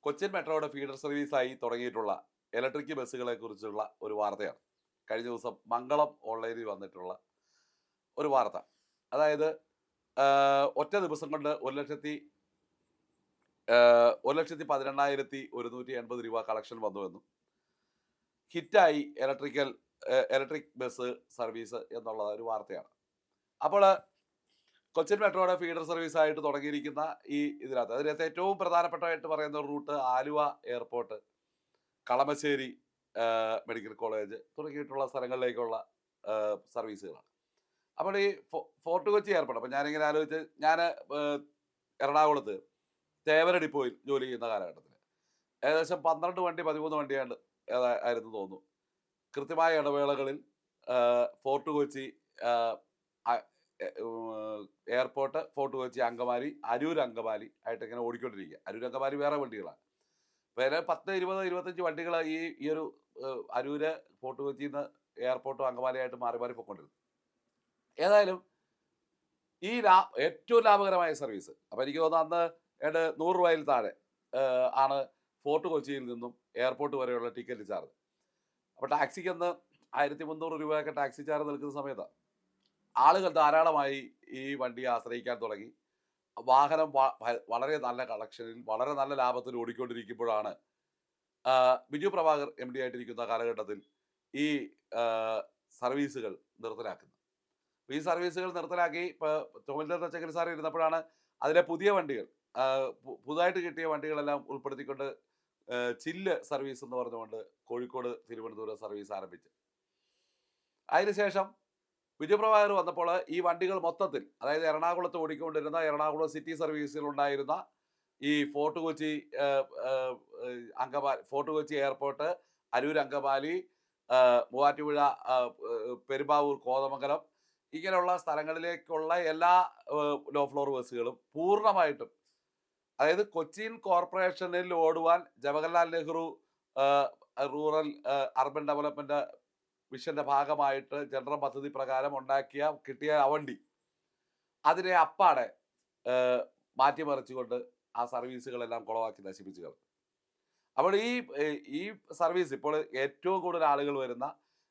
കൊച്ചിൻ മെട്രോയുടെ ഫീഡർ സർവീസായി തുടങ്ങിയിട്ടുള്ള ഇലക്ട്രിക് ബസ്സുകളെ കുറിച്ചുള്ള ഒരു വാർത്തയാണ്. കഴിഞ്ഞ ദിവസം മംഗളം ഓൺലൈനിൽ വന്നിട്ടുള്ള ഒരു വാർത്ത. അതായത് ഒറ്റ ദിവസം കൊണ്ട് 1,18,180 രൂപ കളക്ഷൻ വന്നുവെന്നും ഹിറ്റായി ഇലക്ട്രിക് ബസ് സർവീസ് എന്നുള്ള ഒരു വാർത്തയാണ്. അപ്പോൾ കൊച്ചിൻ മെട്രോയുടെ ഫീഡർ സർവീസ് ആയിട്ട് തുടങ്ങിയിരിക്കുന്ന അതിനകത്ത് ഏറ്റവും പ്രധാനപ്പെട്ടതായിട്ട് പറയുന്ന route Aluva airport, Kalamassery medical college തുടങ്ങിയിട്ടുള്ള സ്ഥലങ്ങളിലേക്കുള്ള സർവീസുകളാണ്. അപ്പോൾ ഈ ഫോർട്ട് കൊച്ചി എയർപോർട്ട്, അപ്പോൾ ഞാനിങ്ങനെ ആലോചിച്ച്, ഞാൻ എറണാകുളത്ത് തേവര ഡിപ്പോയിൽ ജോലി ചെയ്യുന്ന കാലഘട്ടത്തിൽ ഏകദേശം 12 വണ്ടി 13 വണ്ടിയാണ് ആയിരുന്നു തോന്നുന്നു. കൃത്യമായ ഇടവേളകളിൽ fort Kochi airport, fort Kochi Angamaly, Aroor Angamaly ആയിട്ട് ഇങ്ങനെ ഓടിക്കൊണ്ടിരിക്കുക. അരൂർ അങ്കമാലി വേറെ വണ്ടികളാണ്. വേറെ 10, 20, 25 വണ്ടികൾ ഈ ഒരു അരൂര് ഫോർട്ട് കൊച്ചിയിൽ നിന്ന് എയർപോർട്ടും അങ്കമാലിയായിട്ട് മാറി മാറി പോയിക്കൊണ്ടിരുന്നു. ഏതായാലും ഈ ഏറ്റവും ലാഭകരമായ സർവീസ്, അപ്പോൾ എനിക്ക് തോന്നുന്നു അന്ന് 100 രൂപയിൽ താഴെ ആണ് ഫോർട്ട് കൊച്ചിയിൽ നിന്നും എയർപോർട്ട് വരെയുള്ള ടിക്കറ്റ് ചാർജ്. അപ്പോൾ ടാക്സിക്ക് അന്ന് 1300 രൂപയൊക്കെ ടാക്സി ചാർജ് നിൽക്കുന്ന സമയത്താണ് ആളുകൾ ധാരാളമായി ഈ വണ്ടിയെ ആശ്രയിക്കാൻ തുടങ്ങി. വാഹനം വളരെ നല്ല കളക്ഷനിൽ, വളരെ നല്ല ലാഭത്തിൽ ഓടിക്കൊണ്ടിരിക്കുമ്പോഴാണ് ബിജു പ്രഭാകർ MD ആയിട്ടിരിക്കുന്ന കാലഘട്ടത്തിൽ ഈ സർവീസുകൾ നിർത്തലാക്കുന്നത്. ഈ സർവീസുകൾ നിർത്തലാക്കി ഇപ്പോൾ തോമസ് തച്ചങ്കരി സാർ ഇരുന്നപ്പോഴാണ് അതിലെ പുതിയ വണ്ടികൾ, പുതുതായിട്ട് കിട്ടിയ വണ്ടികളെല്ലാം ഉൾപ്പെടുത്തിക്കൊണ്ട് ചില്ല് സർവീസ് എന്ന് പറഞ്ഞുകൊണ്ട് കോഴിക്കോട് തിരുവനന്തപുരം സർവീസ് ആരംഭിച്ചു. അതിനുശേഷം ബിജു പ്രഭാകർ വന്നപ്പോൾ ഈ വണ്ടികൾ മൊത്തത്തിൽ, അതായത് എറണാകുളത്ത് ഓടിക്കൊണ്ടിരുന്ന എറണാകുളം സിറ്റി സർവീസിലുണ്ടായിരുന്ന ഈ ഫോർട്ട് കൊച്ചി എയർപോർട്ട്, അരൂർ അങ്കമാലി, മൂവാറ്റുപുഴ, പെരുമ്പാവൂർ, കോതമംഗലം, ഇങ്ങനെയുള്ള സ്ഥലങ്ങളിലേക്കുള്ള എല്ലാ ലോ ഫ്ലോർ ബസ്സുകളും പൂർണ്ണമായിട്ടും, അതായത് കൊച്ചിൻ കോർപ്പറേഷനിൽ ഓടുവാൻ Jawaharlal Nehru rural urban development മിഷന്റെ ഭാഗമായിട്ട് ജനറൽ പദ്ധതി പ്രകാരം കിട്ടിയ വണ്ടി അതിനെ അപ്പാടെ മാറ്റിമറിച്ചുകൊണ്ട് ആ സർവീസുകളെല്ലാം കുളവാക്കി നശിപ്പിച്ചു കളഞ്ഞു. അപ്പോൾ ഈ സർവീസ് ഇപ്പോൾ ഏറ്റവും കൂടുതൽ ആളുകൾ വരുന്ന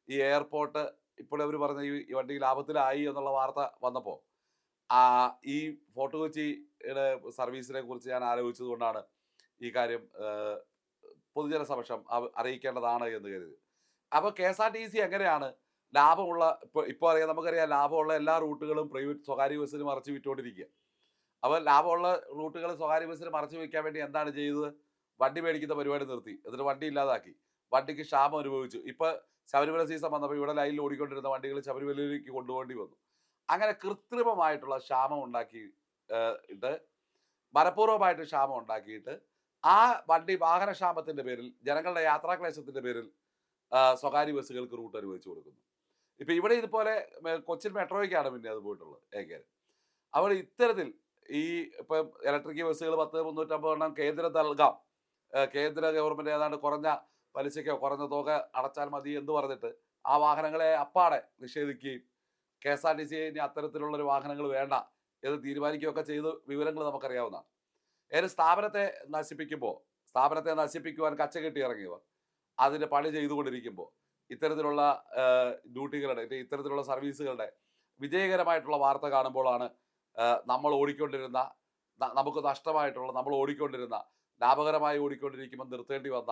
ഈ എയർപോർട്ട്, ഇപ്പോൾ അവർ പറഞ്ഞ ഈ വണ്ടി ലാഭത്തിലായി എന്നുള്ള വാർത്ത വന്നപ്പോൾ ഈ ഫോർട്ട് കൊച്ചിയുടെ സർവീസിനെ കുറിച്ച് ഞാൻ ആലോചിച്ചത് കൊണ്ടാണ് ഈ കാര്യം പൊതുജന സമക്ഷം അറിയിക്കേണ്ടതാണ് എന്ന് കരുതി. അപ്പോൾ KSRTC എങ്ങനെയാണ് ലാഭമുള്ള, ഇപ്പോൾ നമുക്കറിയാം ലാഭമുള്ള എല്ലാ റൂട്ടുകളും സ്വകാര്യ ബസ്സിന് മറച്ചു വിറ്റുകൊണ്ടിരിക്കുക. അപ്പോൾ ലാഭമുള്ള റൂട്ടുകൾ സ്വകാര്യ ബസ്സിന് മറച്ചു വയ്ക്കാൻ വേണ്ടി എന്താണ് ചെയ്തത്? വണ്ടി മേടിക്കുന്ന പരിപാടി നിർത്തി, എന്നിട്ട് വണ്ടി ഇല്ലാതാക്കി, വണ്ടിക്ക് ക്ഷാമം അനുഭവിച്ചു. ഇപ്പോൾ ശബരിമല സീസൺ വന്നപ്പോൾ ഇവിടെ ലൈനിൽ ഓടിക്കൊണ്ടിരുന്ന വണ്ടികൾ ശബരിമലയിലേക്ക് കൊണ്ടുപോകേണ്ടി വന്നു. അങ്ങനെ കൃത്രിമമായിട്ടുള്ള ക്ഷാമം ഉണ്ടാക്കിയിട്ട്, മനഃപൂർവ്വമായിട്ട് ക്ഷാമം ഉണ്ടാക്കിയിട്ട് ആ വാഹനക്ഷാമത്തിൻ്റെ പേരിൽ, ജനങ്ങളുടെ യാത്രാക്ലേശത്തിൻ്റെ പേരിൽ സ്വകാര്യ ബസ്സുകൾക്ക് റൂട്ട് അനുവദിച്ചു കൊടുക്കുന്നു. ഇപ്പം ഇവിടെ ഇതുപോലെ കൊച്ചിൻ മെട്രോയ്ക്കാണ് പിന്നെ അത് പോയിട്ടുള്ളത് ഏകദേശം. അവർ ഇത്തരത്തിൽ ഇപ്പം ഇലക്ട്രിക് ബസ്സുകൾ 10-350 എണ്ണം കേന്ദ്രം നൽകാം, കേന്ദ്ര ഗവൺമെൻറ് ഏതാണ്ട് കുറഞ്ഞ പലിശയ്ക്കോ കുറഞ്ഞ തുക അടച്ചാൽ മതി എന്ന് പറഞ്ഞിട്ട് ആ വാഹനങ്ങളെ അപ്പാടെ നിഷേധിക്കുകയും KSRTC ഇനി അത്തരത്തിലുള്ളൊരു വാഹനങ്ങൾ വേണ്ട എന്ന് തീരുമാനിക്കുകയൊക്കെ ചെയ്ത് വിവരങ്ങൾ നമുക്കറിയാവുന്നതാണ്. സ്ഥാപനത്തെ നശിപ്പിക്കുവാൻ കച്ചകെട്ടി ഇറങ്ങിയവർ അതിൻ്റെ പണി ചെയ്തുകൊണ്ടിരിക്കുമ്പോൾ ഇത്തരത്തിലുള്ള ഇത്തരത്തിലുള്ള സർവീസുകളുടെ വിജയകരമായിട്ടുള്ള വാർത്ത കാണുമ്പോഴാണ് നമ്മൾ ഓടിക്കൊണ്ടിരുന്ന ലാഭകരമായി ഓടിക്കൊണ്ടിരിക്കുമ്പോൾ നിർത്തേണ്ടി വന്ന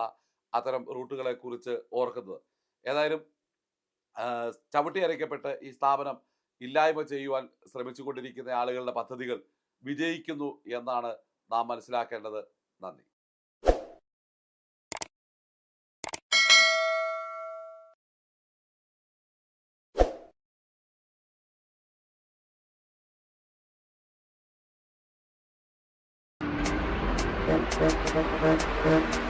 അത്തരം റൂട്ടുകളെ കുറിച്ച് ഓർക്കുന്നത്. ഏതായാലും ചവിട്ടി അരയ്ക്കപ്പെട്ട് ഈ സ്ഥാപനം ഇല്ലായ്മ ചെയ്യുവാൻ ശ്രമിച്ചുകൊണ്ടിരിക്കുന്ന ആളുകളുടെ പദ്ധതികൾ വിജയിക്കുന്നു എന്നാണ് നാം മനസ്സിലാക്കേണ്ടത്. നന്ദി. Thank you.